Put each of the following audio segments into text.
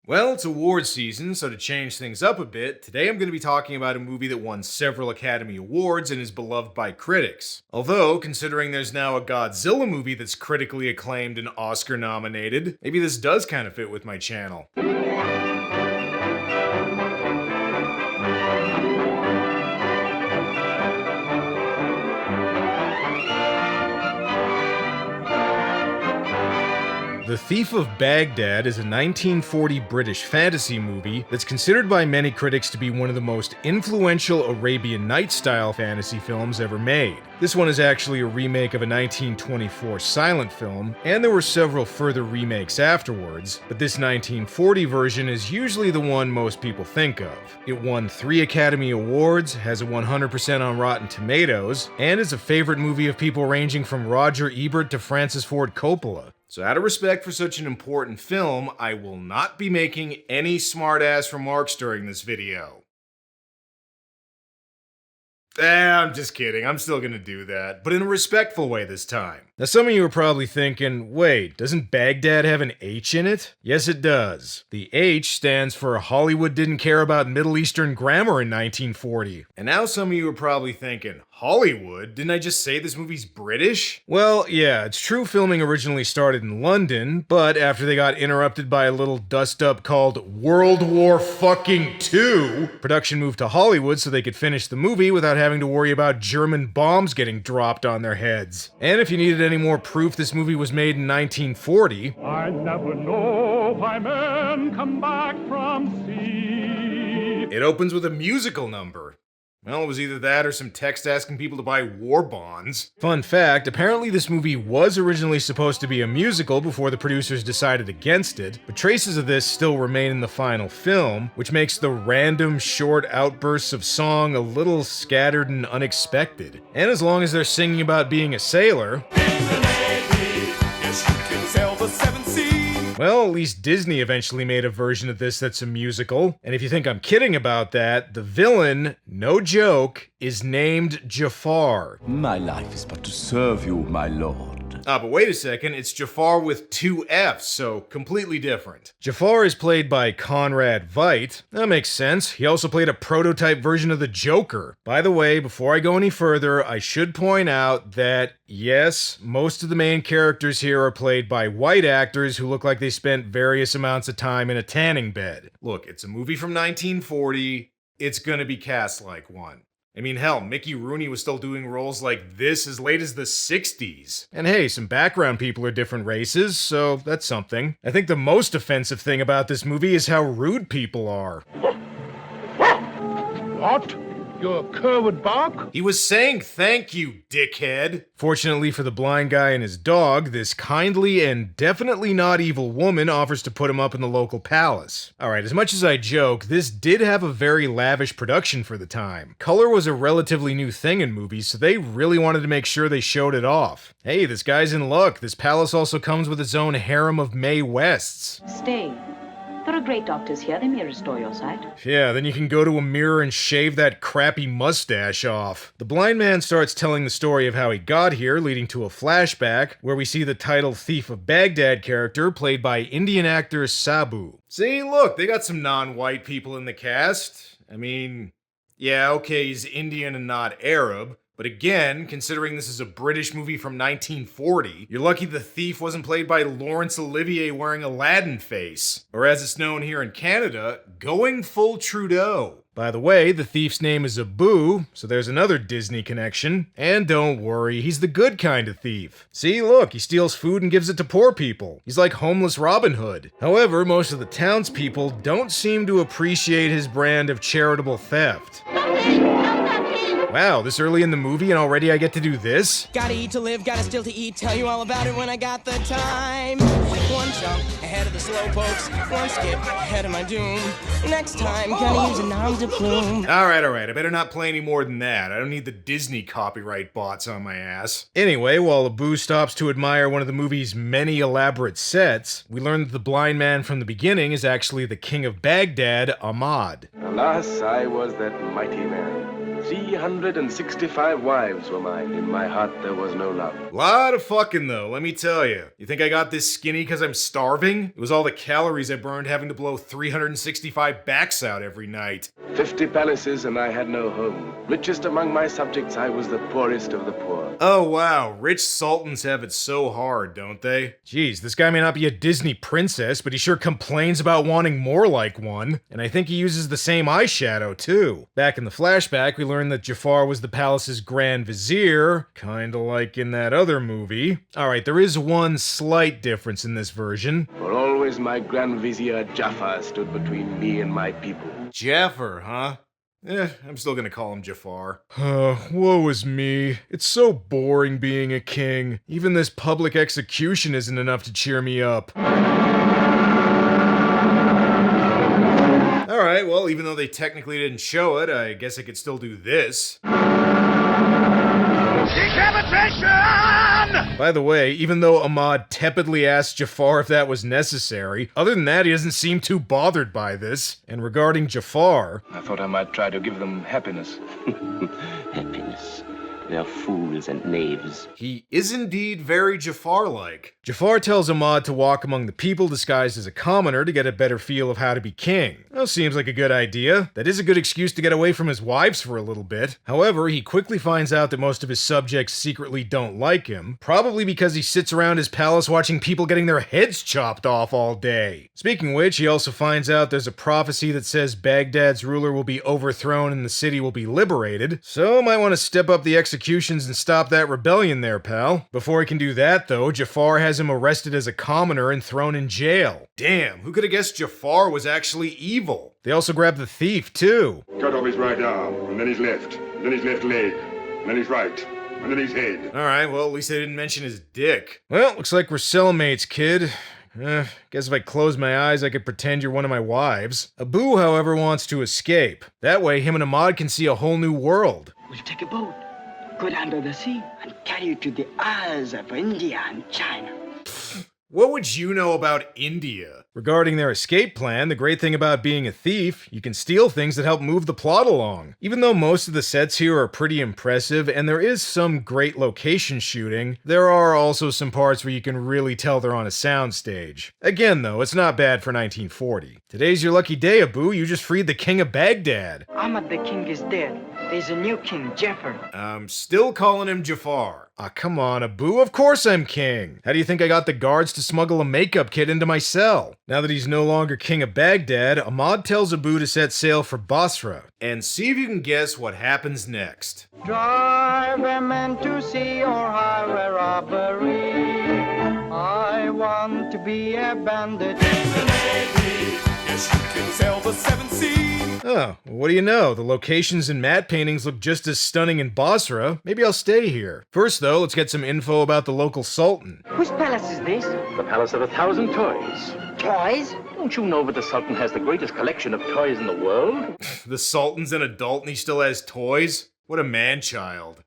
Well, it's award season, so to change things up a bit, today I'm going to be talking about a movie that won several Academy Awards and is beloved by critics. Although, considering there's now a Godzilla movie that's critically acclaimed and Oscar nominated, maybe this does kind of fit with my channel. The Thief of Bagdad is a 1940 British fantasy movie that's considered by many critics to be one of the most influential Arabian Nights-style fantasy films ever made. This one is actually a remake of a 1924 silent film, and there were several further remakes afterwards, but this 1940 version is usually the one most people think of. It won 3 Academy Awards, has a 100% on Rotten Tomatoes, and is a favorite movie of people ranging from Roger Ebert to Francis Ford Coppola. So out of respect for such an important film, I will not be making any smart-ass remarks during this video. I'm just kidding, I'm still gonna do that, but in a respectful way this time. Now some of you are probably thinking, wait, doesn't Baghdad have an H in it? Yes it does. The H stands for Hollywood didn't care about Middle Eastern grammar in 1940. And now some of you are probably thinking, Hollywood? Didn't I just say this movie's British? Well, yeah, it's true filming originally started in London, but after they got interrupted by a little dust-up called World War fucking II, production moved to Hollywood so they could finish the movie without having to worry about German bombs getting dropped on their heads. And if you needed any more proof this movie was made in 1940, I never know why men come back from sea. It opens with a musical number. Well, it was either that or some text asking people to buy war bonds. Fun fact, apparently this movie was originally supposed to be a musical before the producers decided against it, but traces of this still remain in the final film, which makes the random short outbursts of song a little scattered and unexpected. And as long as they're singing about being a sailor, well, at least Disney eventually made a version of this that's a musical. And if you think I'm kidding about that, the villain, no joke, is named Jafar. My life is but to serve you, my lord. But wait a second, it's Jafar with 2 F's, so completely different. Jafar is played by Conrad Veidt. That makes sense. He also played a prototype version of the Joker. By the way, before I go any further, I should point out that, yes, most of the main characters here are played by white actors who look like they spent various amounts of time in a tanning bed. Look, it's a movie from 1940. It's gonna be cast like one. I mean, hell, Mickey Rooney was still doing roles like this as late as the 60s. And hey, some background people are different races, so that's something. I think the most offensive thing about this movie is how rude people are. What? Your cur would bark? He was saying thank you, dickhead. Fortunately for the blind guy and his dog, this kindly and definitely not evil woman offers to put him up in the local palace. Alright, as much as I joke, this did have a very lavish production for the time. Color was a relatively new thing in movies, so they really wanted to make sure they showed it off. Hey, this guy's in luck. This palace also comes with its own harem of Mae Wests. Stay. There are great doctors here. They may restore your sight. Yeah, then you can go to a mirror and shave that crappy mustache off. The blind man starts telling the story of how he got here, leading to a flashback, where we see the title Thief of Bagdad character, played by Indian actor Sabu. See, look, they got some non-white people in the cast. I mean, yeah, okay, he's Indian and not Arab. But again, considering this is a British movie from 1940, you're lucky the thief wasn't played by Laurence Olivier wearing Aladdin face. Or as it's known here in Canada, going full Trudeau. By the way, the thief's name is Abu, so there's another Disney connection. And don't worry, he's the good kind of thief. See, look, he steals food and gives it to poor people. He's like homeless Robin Hood. However, most of the townspeople don't seem to appreciate his brand of charitable theft. Wow, this early in the movie and already I get to do this? Gotta eat to live, gotta still to eat. Tell you all about it when I got the time. One jump ahead of the slow pokes, one skip ahead of my doom. Next time, gonna use a nom de plume. Alright, I better not play any more than that. I don't need the Disney copyright bots on my ass. Anyway, while Abu stops to admire one of the movie's many elaborate sets, we learn that the blind man from the beginning is actually the king of Baghdad, Ahmad. Alas, I was that mighty man. 365 wives were mine. In my heart there was no love. Lot of fucking though, let me tell you. You think I got this skinny because I'm starving? It was all the calories I burned having to blow 365 backs out every night. 50 palaces and I had no home. Richest among my subjects, I was the poorest of the poor. Oh wow, rich sultans have it so hard, don't they? Jeez, this guy may not be a Disney princess, but he sure complains about wanting more like one. And I think he uses the same eyeshadow too. Back in the flashback, we learned that Jafar was the palace's grand vizier, kinda like in that other movie. Alright, there is one slight difference in this version. For always my grand vizier Jafar stood between me and my people. Jafar, huh? I'm still gonna call him Jafar. Woe is me. It's so boring being a king. Even this public execution isn't enough to cheer me up. Alright, well, even though they technically didn't show it, I guess I could still do this. Decapitation! By the way, even though Ahmad tepidly asked Jafar if that was necessary, other than that, he doesn't seem too bothered by this. And regarding Jafar... I thought I might try to give them happiness. Happiness. They're fools and knaves. He is indeed very Jafar-like. Jafar tells Ahmad to walk among the people disguised as a commoner to get a better feel of how to be king. Well, seems like a good idea. That is a good excuse to get away from his wives for a little bit. However, he quickly finds out that most of his subjects secretly don't like him, probably because he sits around his palace watching people getting their heads chopped off all day. Speaking of which, he also finds out there's a prophecy that says Baghdad's ruler will be overthrown and the city will be liberated, so might want to step up the executions and stop that rebellion there, pal. Before he can do that, though, Jafar has him arrested as a commoner and thrown in jail. Damn, who could have guessed Jafar was actually evil? They also grab the thief, too. Cut off his right arm, and then his left, and then his left leg, and then his right, and then his head. Alright, well, at least they didn't mention his dick. Well, looks like we're cellmates, kid. Guess if I close my eyes, I could pretend you're one of my wives. Abu, however, wants to escape. That way, him and Ahmad can see a whole new world. We'll take a boat, go under the sea, and carry you to the Isles of India and China. What would you know about India? Regarding their escape plan, the great thing about being a thief, you can steal things that help move the plot along. Even though most of the sets here are pretty impressive, and there is some great location shooting, there are also some parts where you can really tell they're on a soundstage. Again though, it's not bad for 1940. Today's your lucky day, Abu, you just freed the king of Baghdad. Ahmad the king is dead. There's a new king, Jafar. I'm still calling him Jafar. Ah, come on, Abu, of course I'm king. How do you think I got the guards to smuggle a makeup kit into my cell? Now that he's no longer king of Baghdad, Ahmad tells Abu to set sail for Basra. And see if you can guess what happens next. Drive a man to sea or highway robbery. I want to be a bandit. In the Navy, yes, you can sail the seven seas. Oh, well, what do you know? The locations and matte paintings look just as stunning in Basra. Maybe I'll stay here. First, though, let's get some info about the local sultan. Whose palace is this? The Palace of 1,000 Toys. Toys? Don't you know that the Sultan has the greatest collection of toys in the world? The sultan's an adult and he still has toys? What a man-child.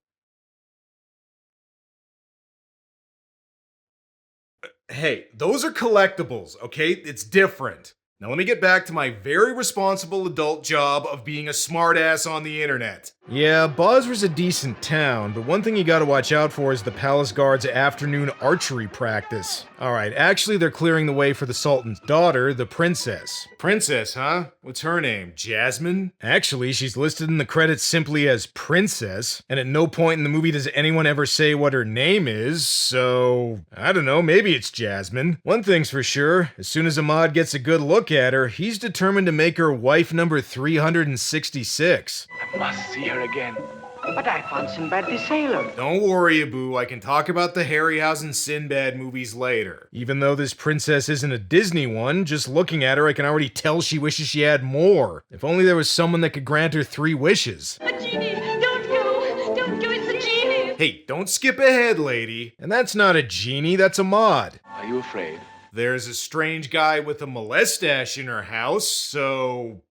Hey, those are collectibles, okay? It's different. Now let me get back to my very responsible adult job of being a smartass on the internet. Yeah, Basra's a decent town, but one thing you gotta watch out for is the palace guards' afternoon archery practice. Alright, actually they're clearing the way for the Sultan's daughter, the princess. Princess, huh? What's her name? Jasmine? Actually, she's listed in the credits simply as Princess, and at no point in the movie does anyone ever say what her name is, so... I don't know, maybe it's Jasmine. One thing's for sure, as soon as Ahmad gets a good look at her, he's determined to make her wife number 366. I must see her again. But I found Sinbad the Sailor. Don't worry, Abu, I can talk about the Harryhausen Sinbad movies later. Even though this princess isn't a Disney one, just looking at her I can already tell she wishes she had more. If only there was someone that could grant her 3 wishes. A genie! Don't go! Don't go, it's a genie! Hey, don't skip ahead, lady. And that's not a genie, that's Ahmad. Are you afraid? There's a strange guy with a molestache in her house, so...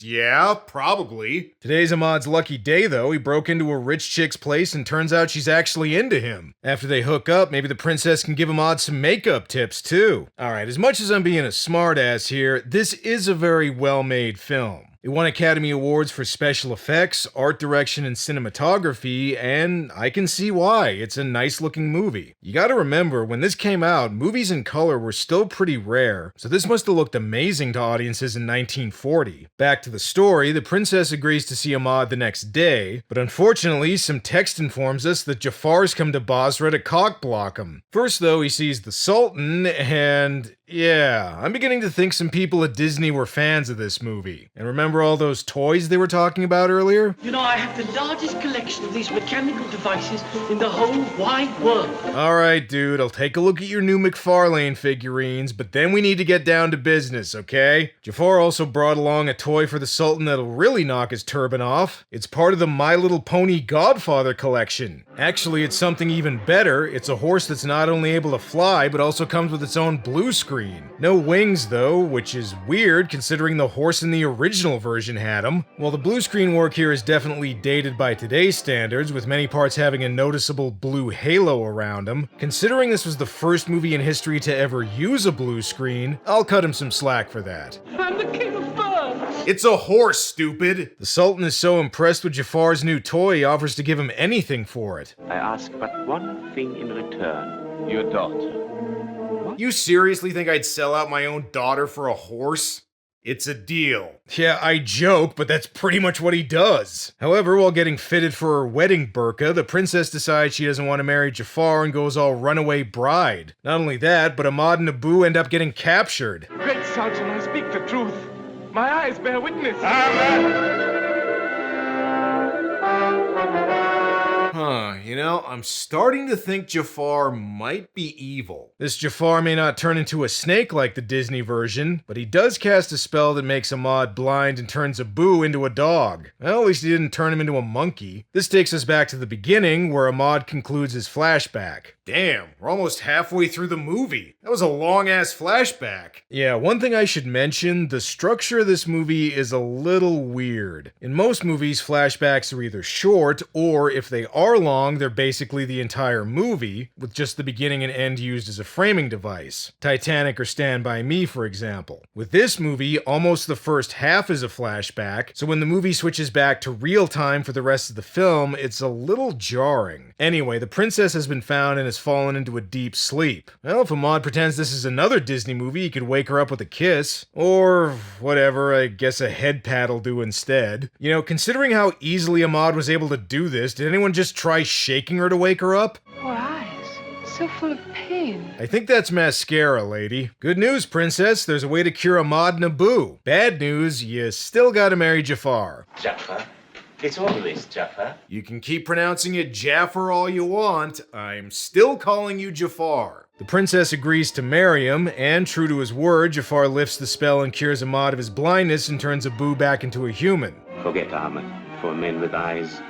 yeah, probably. Today's Ahmad's lucky day, though. He broke into a rich chick's place and turns out she's actually into him. After they hook up, maybe the princess can give Ahmad some makeup tips, too. Alright, as much as I'm being a smartass here, this is a very well-made film. It won Academy Awards for special effects, art direction, and cinematography, and I can see why. It's a nice looking movie. You gotta remember, when this came out, movies in color were still pretty rare, so this must have looked amazing to audiences in 1940. Back to the story, the princess agrees to see Ahmad the next day, but unfortunately, some text informs us that Jafar's come to Basra to cockblock him. First though, he sees the Sultan, and yeah, I'm beginning to think some people at Disney were fans of this movie. And remember all those toys they were talking about earlier? You know, I have the largest collection of these mechanical devices in the whole wide world. Alright, dude, I'll take a look at your new McFarlane figurines, but then we need to get down to business, okay? Jafar also brought along a toy for the Sultan that'll really knock his turban off. It's part of the My Little Pony Godfather collection. Actually, it's something even better. It's a horse that's not only able to fly, but also comes with its own blue screen. No wings though, which is weird considering the horse in the original version had them. Well, the blue screen work here is definitely dated by today's standards, with many parts having a noticeable blue halo around them. Considering this was the first movie in history to ever use a blue screen, I'll cut him some slack for that. I'm the king of birds! It's a horse, stupid! The Sultan is so impressed with Jafar's new toy, he offers to give him anything for it. I ask but one thing in return. Your daughter. You seriously think I'd sell out my own daughter for a horse? It's a deal. Yeah, I joke, but that's pretty much what he does. However, while getting fitted for her wedding burqa, the princess decides she doesn't want to marry Jafar and goes all runaway bride. Not only that, but Ahmad and Abu end up getting captured. Great Sultan, I speak the truth. My eyes bear witness. You know, I'm starting to think Jafar might be evil. This Jafar may not turn into a snake like the Disney version, but he does cast a spell that makes Ahmad blind and turns Abu into a dog. Well, at least he didn't turn him into a monkey. This takes us back to the beginning, where Ahmad concludes his flashback. Damn, we're almost halfway through the movie. That was a long-ass flashback. Yeah, one thing I should mention, the structure of this movie is a little weird. In most movies, flashbacks are either short, or if they are long, they're basically the entire movie, with just the beginning and end used as a framing device. Titanic or Stand By Me, for example. With this movie, almost the first half is a flashback, so when the movie switches back to real time for the rest of the film, it's a little jarring. Anyway, the princess has been found and has fallen into a deep sleep. Well, if Ahmad pretends this is another Disney movie, he could wake her up with a kiss. Or whatever, I guess a head pat'll do instead. You know, considering how easily Ahmad was able to do this, did anyone just try shaking her to wake her up? Poor eyes. So full of pain. I think that's mascara, lady. Good news, princess. There's a way to cure Ahmad and Abu. Bad news, you still gotta marry Jafar. Jafar. It's always Jafar. You can keep pronouncing it Jafar all you want. I'm still calling you Jafar. The princess agrees to marry him, and true to his word, Jafar lifts the spell and cures Ahmad of his blindness and turns Abu back into a human. Forget Ahmad. For men with eyes,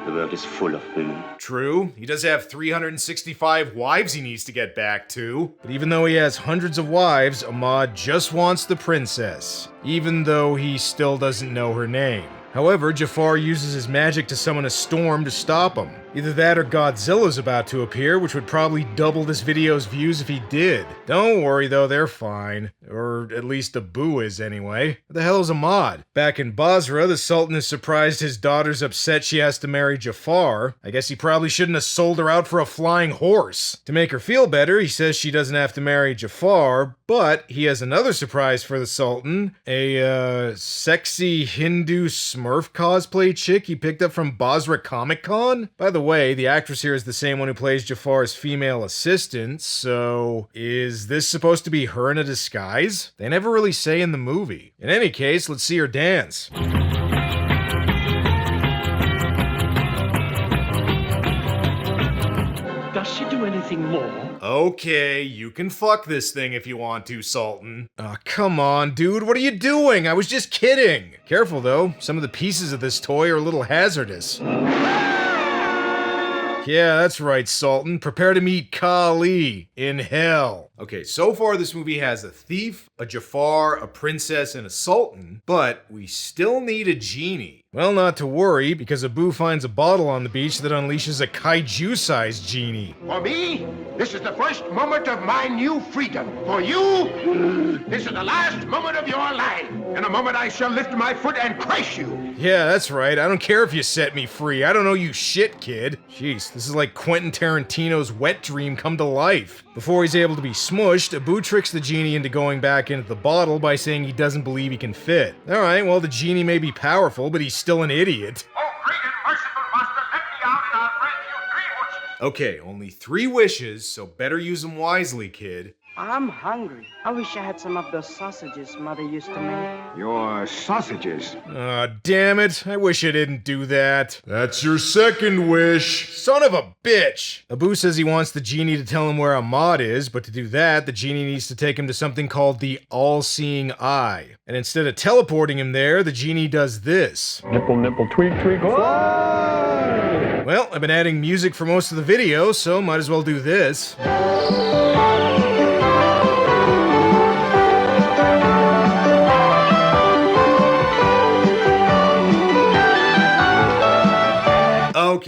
the world is full of women. True, he does have 365 wives he needs to get back to. But even though he has hundreds of wives, Ahmad just wants the princess. Even though he still doesn't know her name. However, Jafar uses his magic to summon a storm to stop him. Either that or Godzilla's about to appear, which would probably double this video's views if he did. Don't worry though, they're fine. Or at least Abu is anyway. What the hell is Ahmad? Back in Basra, the Sultan is surprised his daughter's upset she has to marry Jafar. I guess he probably shouldn't have sold her out for a flying horse. To make her feel better, he says she doesn't have to marry Jafar, but he has another surprise for the Sultan. A, sexy Hindu Smurf cosplay chick he picked up from Basra Comic Con? By the way, the actress here is the same one who plays Jafar's female assistant, so is this supposed to be her in a disguise? They never really say in the movie. In any case, let's see her dance. Does she do anything more? Okay, you can fuck this thing if you want to, Sultan. Aw, come on, dude, what are you doing? I was just kidding. Careful though, some of the pieces of this toy are a little hazardous. Yeah, that's right, Sultan. Prepare to meet Kali in hell. Okay, so far this movie has a thief, a Jafar, a princess, and a sultan, but we still need a genie. Well, not to worry, because Abu finds a bottle on the beach that unleashes a kaiju-sized genie. For me, this is the first moment of my new freedom. For you, this is the last moment of your life. In a moment I shall lift my foot and crush you. Yeah, that's right. I don't care if you set me free. I don't know you shit, kid. Jeez, this is like Quentin Tarantino's wet dream come to life. Before he's able to be smushed, Abu tricks the genie into going back into the bottle by saying he doesn't believe he can fit. Alright, well, the genie may be powerful, but he's still an idiot. Oh, great and merciful master, let me out and I'll grant you 3 wishes. Okay, only 3 wishes, so better use them wisely, kid. I'm hungry. I wish I had some of those sausages Mother used to make. Your sausages? Aw, damn it. I wish I didn't do that. That's your 2nd wish. Son of a bitch! Abu says he wants the genie to tell him where Ahmad is, but to do that, the genie needs to take him to something called the All-Seeing Eye. And instead of teleporting him there, the genie does this. Nipple, nipple, tweak, tweak, fly! Well, I've been adding music for most of the video, so might as well do this.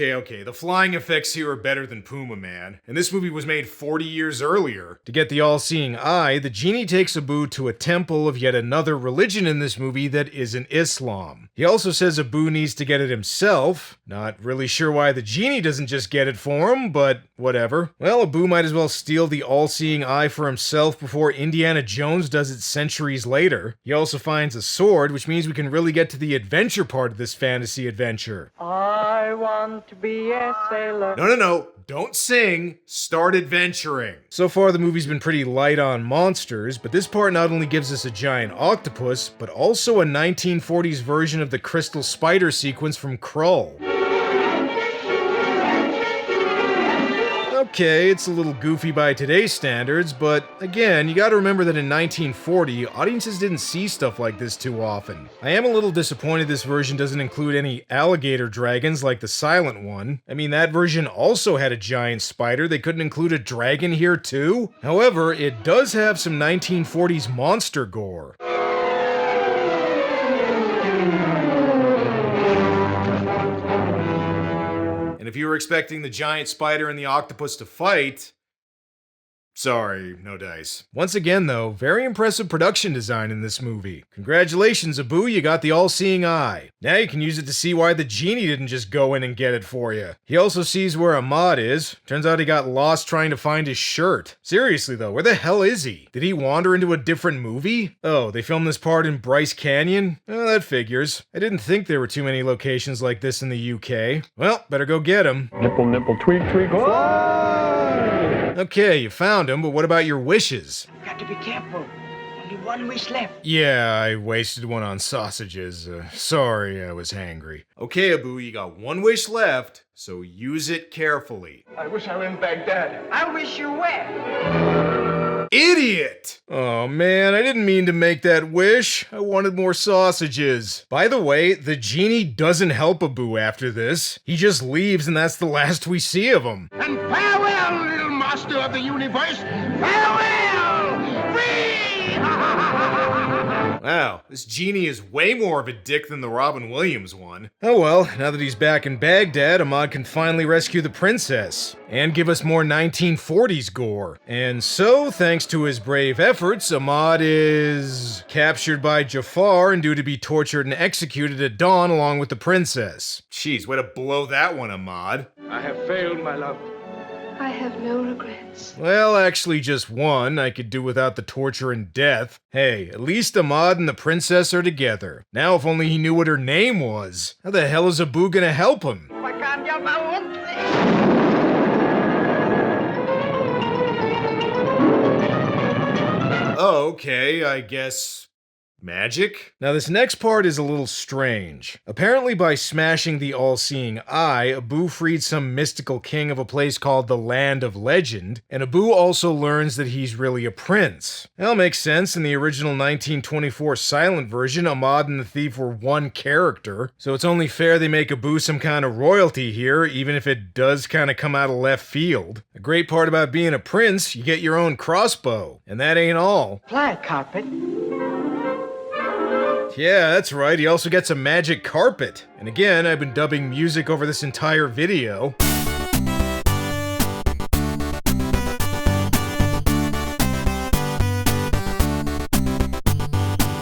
Okay, the flying effects here are better than Puma Man, and this movie was made 40 years earlier. To get the all-seeing eye, the genie takes Abu to a temple of yet another religion in this movie that isn't Islam. He also says Abu needs to get it himself. Not really sure why the genie doesn't just get it for him, but whatever. Well, Abu might as well steal the all-seeing eye for himself before Indiana Jones does it centuries later. He also finds a sword, which means we can really get to the adventure part of this fantasy adventure. I want to be a sailor. No. Don't sing. Start adventuring. So far, the movie's been pretty light on monsters, but this part not only gives us a giant octopus, but also a 1940s version of the crystal spider sequence from Krull. Okay, it's a little goofy by today's standards, but again, you gotta remember that in 1940, audiences didn't see stuff like this too often. I am a little disappointed this version doesn't include any alligator dragons like the silent one. I mean, that version also had a giant spider. They couldn't include a dragon here too? However, it does have some 1940s monster gore. And if you were expecting the giant spider and the octopus to fight, sorry, no dice. Once again, though, very impressive production design in this movie. Congratulations, Abu, you got the all-seeing eye. Now you can use it to see why the genie didn't just go in and get it for you. He also sees where Ahmad is. Turns out he got lost trying to find his shirt. Seriously, though, where the hell is he? Did he wander into a different movie? Oh, they filmed this part in Bryce Canyon? Oh, that figures. I didn't think there were too many locations like this in the UK. Well, better go get him. Nipple, nipple, tweak, tweak, fly! Okay, you found him, but what about your wishes? Got to be careful. Only 1 wish left. Yeah, I wasted one on sausages. Sorry, I was hangry. Okay, Abu, you got 1 wish left, so use it carefully. I wish I were in Baghdad. I wish you were. Idiot! Oh man, I didn't mean to make that wish. I wanted more sausages. By the way, the genie doesn't help Abu after this. He just leaves and that's the last we see of him. And farewell, little master of the universe. Farewell! Free! Wow, this genie is way more of a dick than the Robin Williams one. Oh well, now that he's back in Baghdad, Ahmad can finally rescue the princess. And give us more 1940s gore. And so, thanks to his brave efforts, Ahmad is captured by Jafar and due to be tortured and executed at dawn along with the princess. Jeez, way to blow that one, Ahmad. I have failed, my love. I have no regrets. Well, actually just one. I could do without the torture and death. Hey, at least Ahmad and the princess are together. Now if only he knew what her name was. How the hell is Abu gonna help him? Oh, okay, I guess... magic? Now this next part is a little strange. Apparently by smashing the all-seeing eye, Abu freed some mystical king of a place called the Land of Legend, and Abu also learns that he's really a prince. That'll make sense. In the original 1924 silent version, Ahmad and the thief were one character, so it's only fair they make Abu some kind of royalty here, even if it does kind of come out of left field. The great part about being a prince, you get your own crossbow, and that ain't all. Flag carpet. Yeah, that's right, he also gets a magic carpet. And again, I've been dubbing music over this entire video.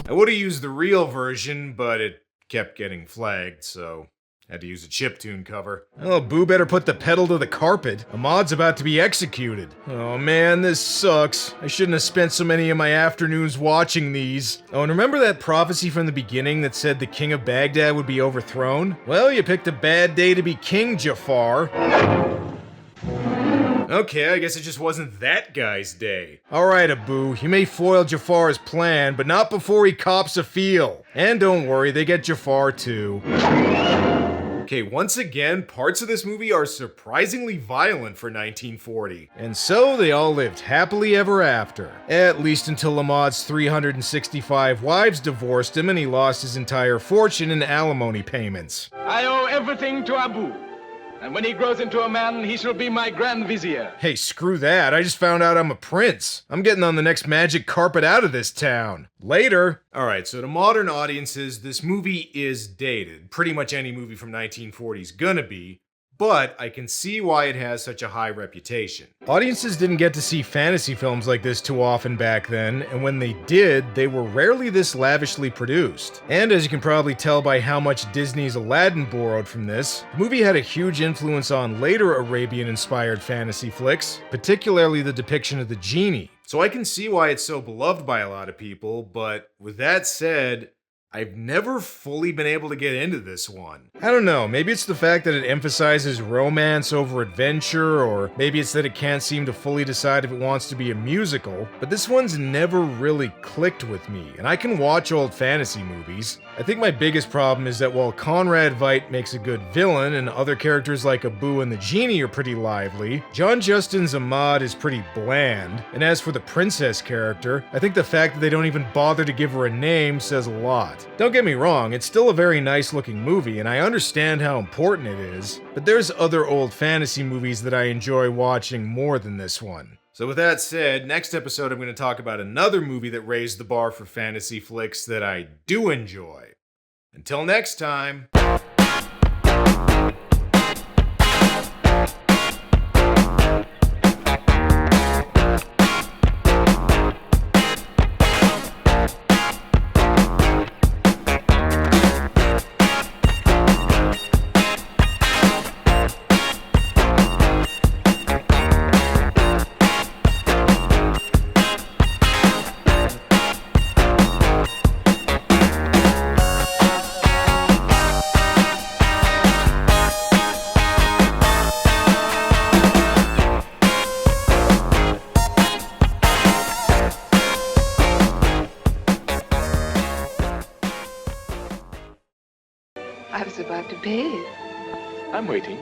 I would have used the real version, but it kept getting flagged, so had to use a chiptune cover. Oh, Boo better put the pedal to the carpet. Ahmad's about to be executed. Oh man, this sucks. I shouldn't have spent so many of my afternoons watching these. Oh, and remember that prophecy from the beginning that said the king of Baghdad would be overthrown? Well, you picked a bad day to be king, Jafar. Okay, I guess it just wasn't that guy's day. Alright, Abu, you may foil Jafar's plan, but not before he cops a feel. And don't worry, they get Jafar too. Okay, once again, parts of this movie are surprisingly violent for 1940. And so they all lived happily ever after. At least until Ahmad's 365 wives divorced him and he lost his entire fortune in alimony payments. I owe everything to Abu. And when he grows into a man, he shall be my Grand Vizier. Hey, screw that. I just found out I'm a prince. I'm getting on the next magic carpet out of this town. Later. Alright, so to modern audiences, this movie is dated. Pretty much any movie from 1940 is gonna be. But I can see why it has such a high reputation. Audiences didn't get to see fantasy films like this too often back then, and when they did, they were rarely this lavishly produced. And as you can probably tell by how much Disney's Aladdin borrowed from this, the movie had a huge influence on later Arabian-inspired fantasy flicks, particularly the depiction of the genie. So I can see why it's so beloved by a lot of people, but with that said, I've never fully been able to get into this one. I don't know, maybe it's the fact that it emphasizes romance over adventure, or maybe it's that it can't seem to fully decide if it wants to be a musical, but this one's never really clicked with me, and I can watch old fantasy movies. I think my biggest problem is that while Conrad Veidt makes a good villain, and other characters like Abu and the Genie are pretty lively, John Justin's Ahmad is pretty bland, and as for the princess character, I think the fact that they don't even bother to give her a name says a lot. Don't get me wrong, it's still a very nice looking movie, and I understand how important it is, but there's other old fantasy movies that I enjoy watching more than this one. So with that said, next episode I'm going to talk about another movie that raised the bar for fantasy flicks that I do enjoy. Until next time. I was about to bathe. I'm waiting.